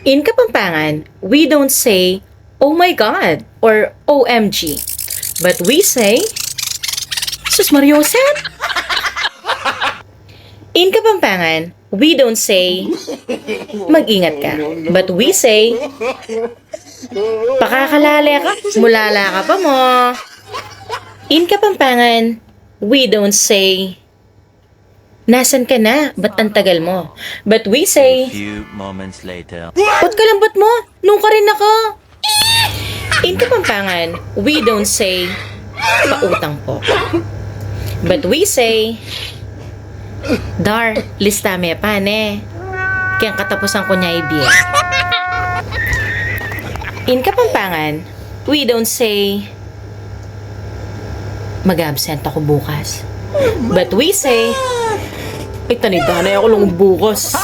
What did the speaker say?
In Kapampangan, we don't say, "Oh my God," or "OMG." But we say, "Sus Mariosep." In Kapampangan, we don't say, "Mag-ingat ka." But we say, "Pakakalala ka, mulala ka pa mo." In Kapampangan, we don't say, "Nasan ka na? Ba't ang tagal mo?" But we say, Few moments later. "Ba't kalambot mo? Nung ka rin ako." In Kapampangan, we don't say, "Pautang po." But we say, "Dar, lista me pane. Kaya katapusan ko niya ibiye." In Kapampangan, we don't say, "Mag-absent ako bukas." But we say, "Ay, tanidanay ako lang bukas."